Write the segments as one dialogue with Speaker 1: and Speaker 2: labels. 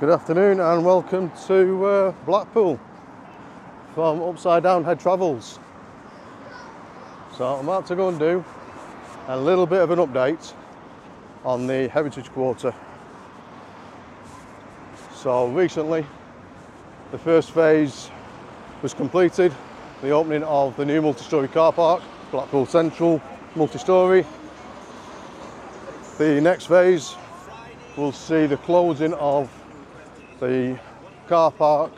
Speaker 1: Good afternoon and welcome to Blackpool from Upside Down Head Travels. So I'm about to go and do a little bit of an update on the Heritage Quarter. So recently the first phase was completed, the opening of the new multi-storey car park, Blackpool Central multi-storey. The next phase will see the closing of the car park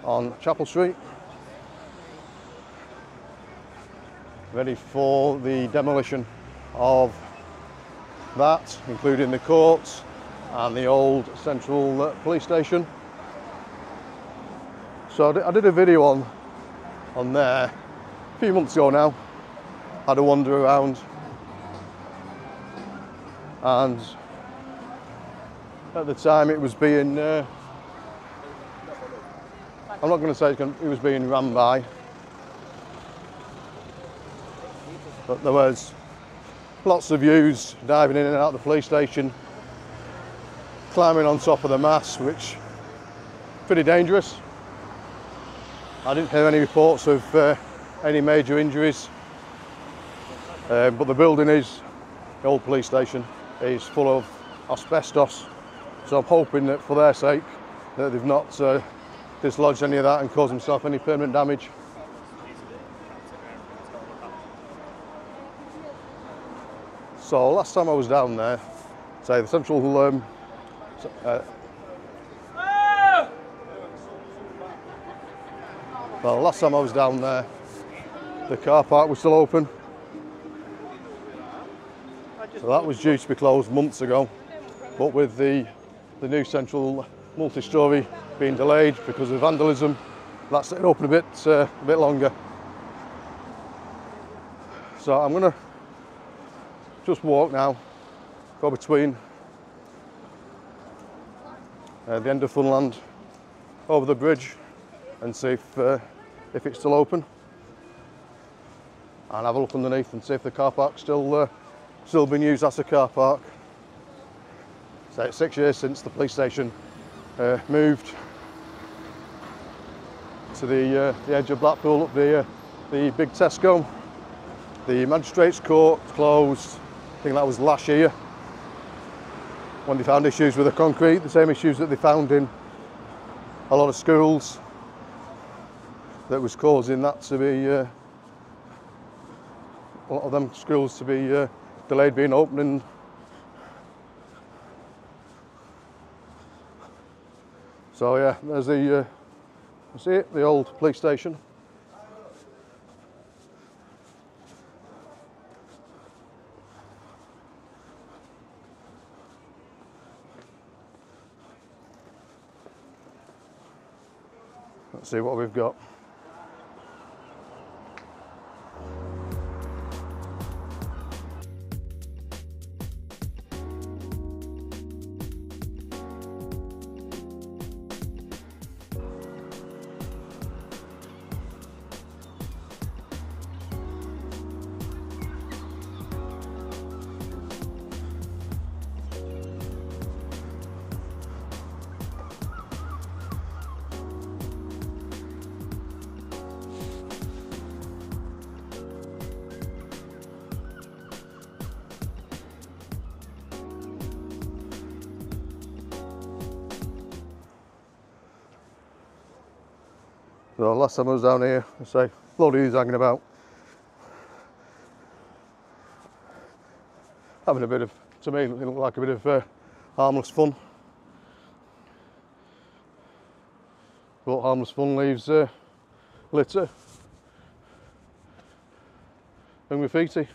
Speaker 1: on Chapel Street, ready for the demolition of that, including the courts and the old central police station. So I did a video on there a few months ago now, had a wander around, and at the time it was being I'm not going to say it was being ran by, but there was lots of views diving in and out of the police station, climbing on top of the mast, which pretty dangerous. I didn't hear any reports of any major injuries, but the building is, the old police station, is full of asbestos, so I'm hoping that for their sake that they've not dislodged any of that and caused themselves any permanent damage. So last time I was down there, say the central well, last time I was down there, the car park was still open. So that was due to be closed months ago, but with the new central multi-storey being delayed because of vandalism, that's stayed open a bit longer. So I'm going to just walk now, go between the end of Funland, over the bridge, and see if it's still open, and have a look underneath and see if the car park's still being used as a car park. So it's 6 years since the police station moved to the edge of Blackpool, up the big Tesco. The magistrates court closed, I think that was last year, when they found issues with the concrete, the same issues that they found in a lot of schools, that was causing that to be, a lot of them schools to be delayed being opening. So yeah, there's the, see it, the old police station. Let's see what we've got. So last time I was down here, I say, a load of these hanging about, having a bit of, to me, it looked like a bit of harmless fun. But harmless fun leaves litter and graffiti.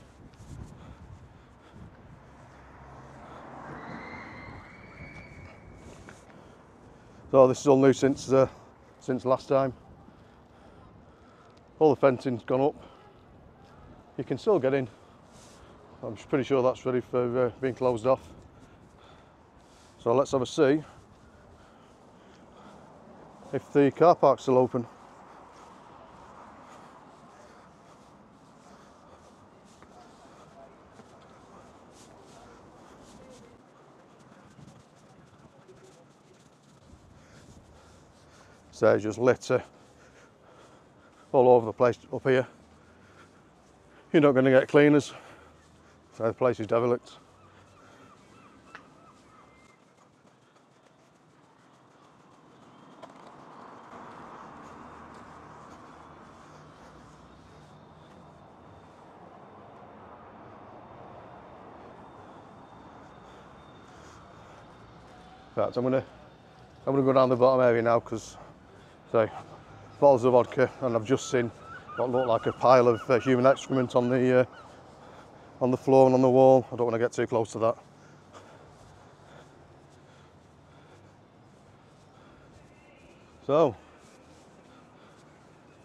Speaker 1: So this is all new since last time. All the fencing's gone up. You can still get in. I'm pretty sure that's ready for being closed off. So let's have a see if the car park's still open. So there's just litter all over the place up here. You're not going to get cleaners, so the place is derelict. Right, so I'm gonna go down the bottom area now, because bottles of vodka, and I've just seen what looked like a pile of human excrement on the floor and on the wall. I don't want to get too close to that. So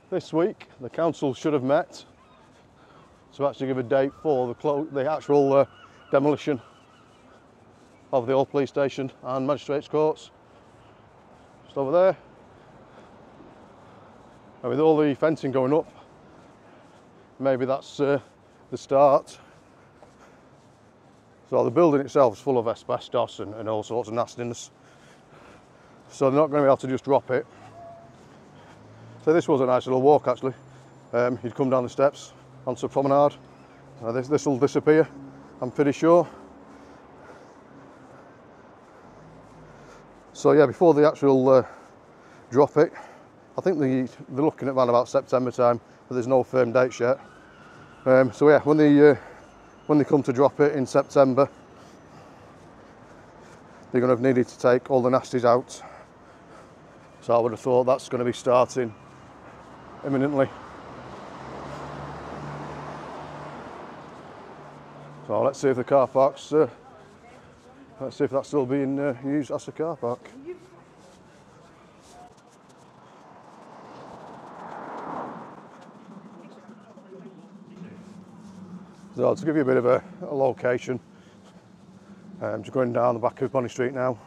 Speaker 1: this week the council should have met to actually give a date for the actual demolition of the old police station and magistrates' courts. Just over there. And with all the fencing going up, maybe that's the start. So the building itself is full of asbestos and all sorts of nastiness. So they're not going to be able to just drop it. So this was a nice little walk actually. You'd come down the steps onto a promenade. This will disappear, I'm pretty sure. So yeah, before they actual drop it, I think they're looking at around about September time, but there's no firm dates yet. So yeah, when they come to drop it in September, they're going to have needed to take all the nasties out. So I would have thought that's going to be starting imminently. So let's see if the car park's let's see if that's still being used as a car park. So to give you a bit of a location, I'm just going down the back of Bonny Street now.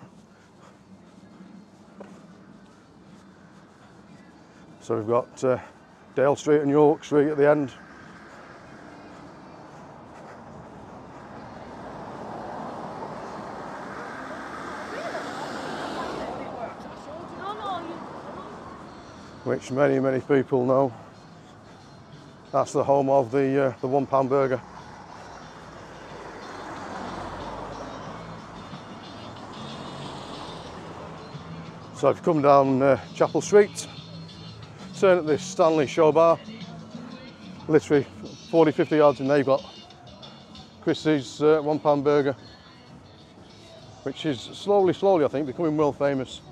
Speaker 1: So we've got Dale Street and York Street at the end. Which many people know. That's the home of the £1 burger. So if you come down Chapel Street, turn at this Stanley Show Bar, literally 40-50 yards in there you've got Chris's £1 burger, which is slowly I think becoming world famous.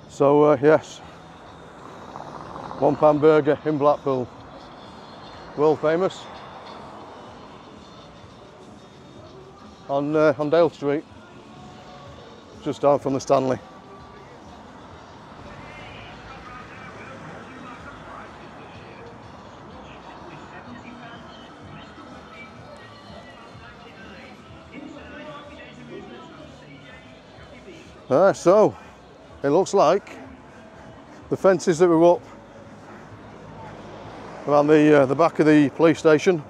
Speaker 1: So yes, £1 burger in Blackpool, world famous. On Dale Street, just down from the Stanley. So it looks like the fences that were up around the back of the police station,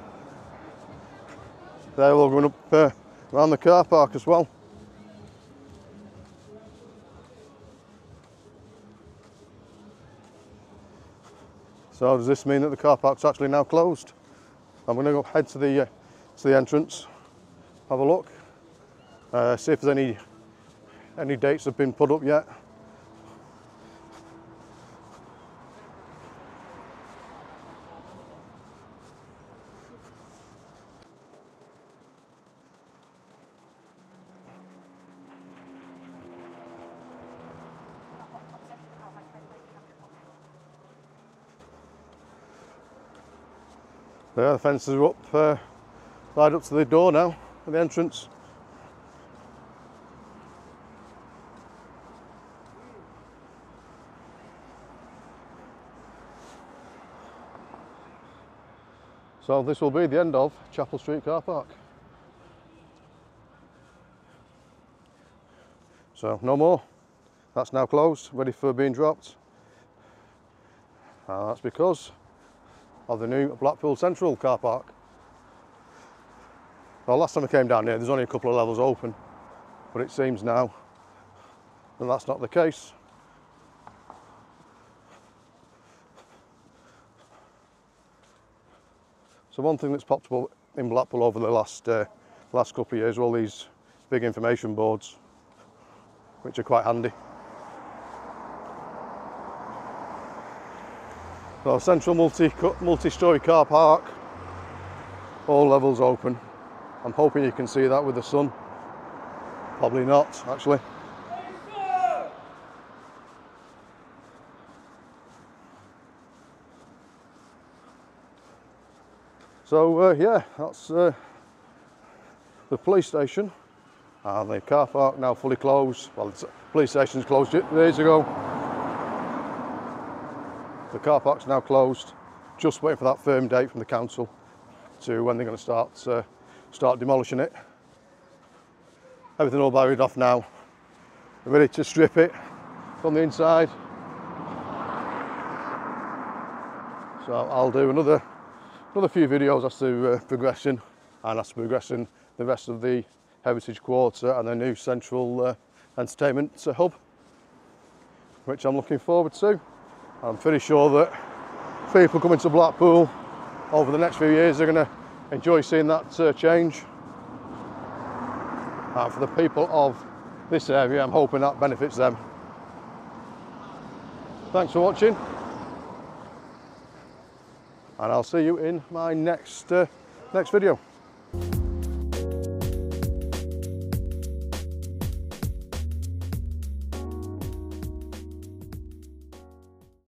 Speaker 1: they're all going up around the car park as well. So does this mean that the car park's actually now closed? I'm going to go head to the entrance, have a look, see if there's any dates have been put up yet. Yeah, the fences are up, right up to the door now, at the entrance. So this will be the end of Chapel Street car park. So no more, that's now closed, ready for being dropped. That's because of the new Blackpool Central car park. Well, last time I came down here, there's only a couple of levels open, but it seems now that that's not the case. So one thing that's popped up in Blackpool over the last couple of years are all these big information boards, which are quite handy. So central multi-storey car park, all levels open. I'm hoping you can see that with the sun. Probably not, actually. So yeah, that's the police station, and the car park now fully closed. Well, the police station's closed days ago. The car park's now closed, just waiting for that firm date from the council to when they're going to start demolishing it. Everything all barried off now. We're ready to strip it from the inside. So I'll do another few videos as to progression, and as to progressing the rest of the Heritage Quarter and the new central entertainment hub, which I'm looking forward to. I'm pretty sure that people coming to Blackpool over the next few years are going to enjoy seeing that change. And for the people of this area, I'm hoping that benefits them. Thanks for watching, and I'll see you in my next video.